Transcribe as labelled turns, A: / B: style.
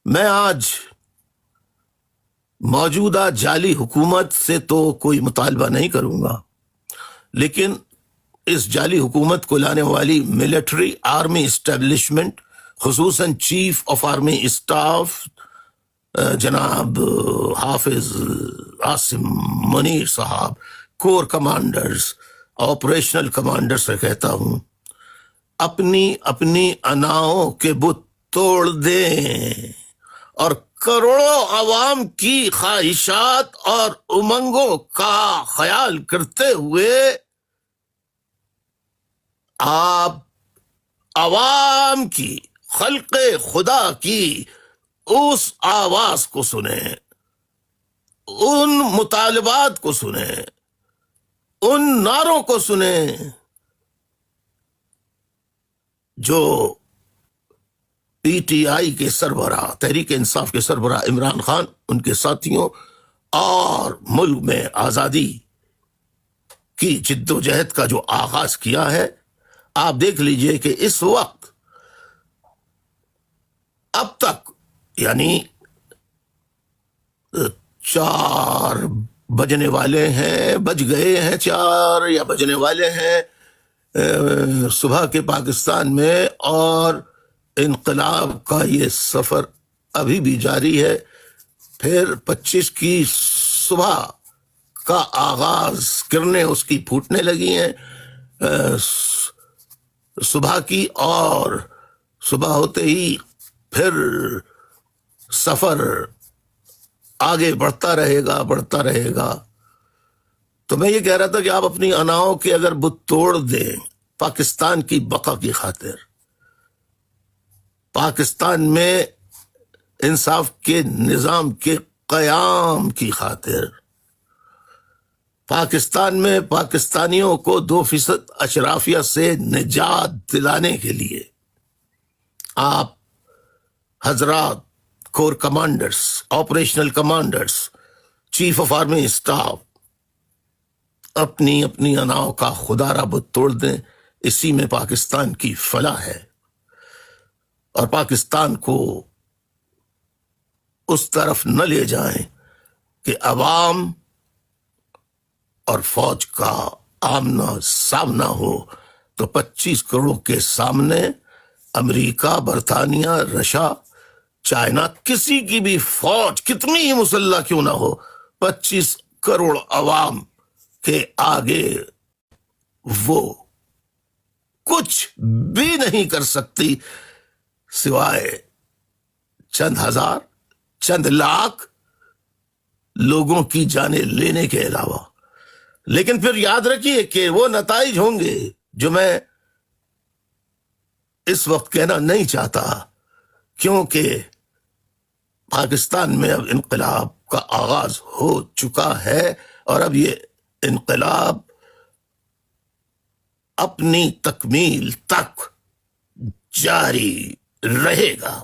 A: میں آج موجودہ جعلی حکومت سے تو کوئی مطالبہ نہیں کروں گا، لیکن اس جعلی حکومت کو لانے والی ملٹری آرمی اسٹیبلشمنٹ، خصوصاً چیف آف آرمی اسٹاف جناب حافظ عاصم منیر صاحب، کور کمانڈرز، آپریشنل کمانڈر سے کہتا ہوں، اپنی اپنی اناؤں کے بت توڑ دیں اور کروڑوں عوام کی خواہشات اور امنگوں کا خیال کرتے ہوئے آپ عوام کی، خلق خدا کی اس آواز کو سنیں، ان مطالبات کو سنیں، ان نعروں کو سنیں جو پی ٹی آئی کے سربراہ، تحریک انصاف کے سربراہ عمران خان، ان کے ساتھیوں اور ملک میں آزادی کی جد و جہد کا جو آغاز کیا ہے، آپ دیکھ لیجئے کہ اس وقت اب تک یعنی 4 بجنے والے ہیں، بج گئے ہیں 4 یا بجنے والے ہیں صبح کے پاکستان میں، اور انقلاب کا یہ سفر ابھی بھی جاری ہے۔ پھر 25 کی صبح کا آغاز، کرنیں اس کی پھوٹنے لگی ہیں صبح کی، اور صبح ہوتے ہی پھر سفر آگے بڑھتا رہے گا۔ تو میں یہ کہہ رہا تھا کہ آپ اپنی اناؤں کے اگر بت توڑ دیں پاکستان کی بقا کی خاطر، پاکستان میں انصاف کے نظام کے قیام کی خاطر، پاکستان میں پاکستانیوں کو 2% اشرافیہ سے نجات دلانے کے لیے، آپ حضرات corps commanders, operational commanders, chief of army staff, اپنی اپنی اناؤں کا خدا را بت توڑ دیں۔ اسی میں پاکستان کی فلاح ہے، اور پاکستان کو اس طرف نہ لے جائیں کہ عوام اور فوج کا آمنا سامنا ہو تو 25 کروڑ کے سامنے امریکہ، برطانیہ، رشیا، چائنا، کسی کی بھی فوج کتنی ہی مسلح کیوں نہ ہو، 25 کروڑ عوام کے آگے وہ کچھ بھی نہیں کر سکتی سوائے چند ہزار، چند لاکھ لوگوں کی جانیں لینے کے علاوہ۔ لیکن پھر یاد رکھیے کہ وہ نتائج ہوں گے جو میں اس وقت کہنا نہیں چاہتا، کیونکہ پاکستان میں اب انقلاب کا آغاز ہو چکا ہے، اور اب یہ انقلاب اپنی تکمیل تک جاری رہے گا۔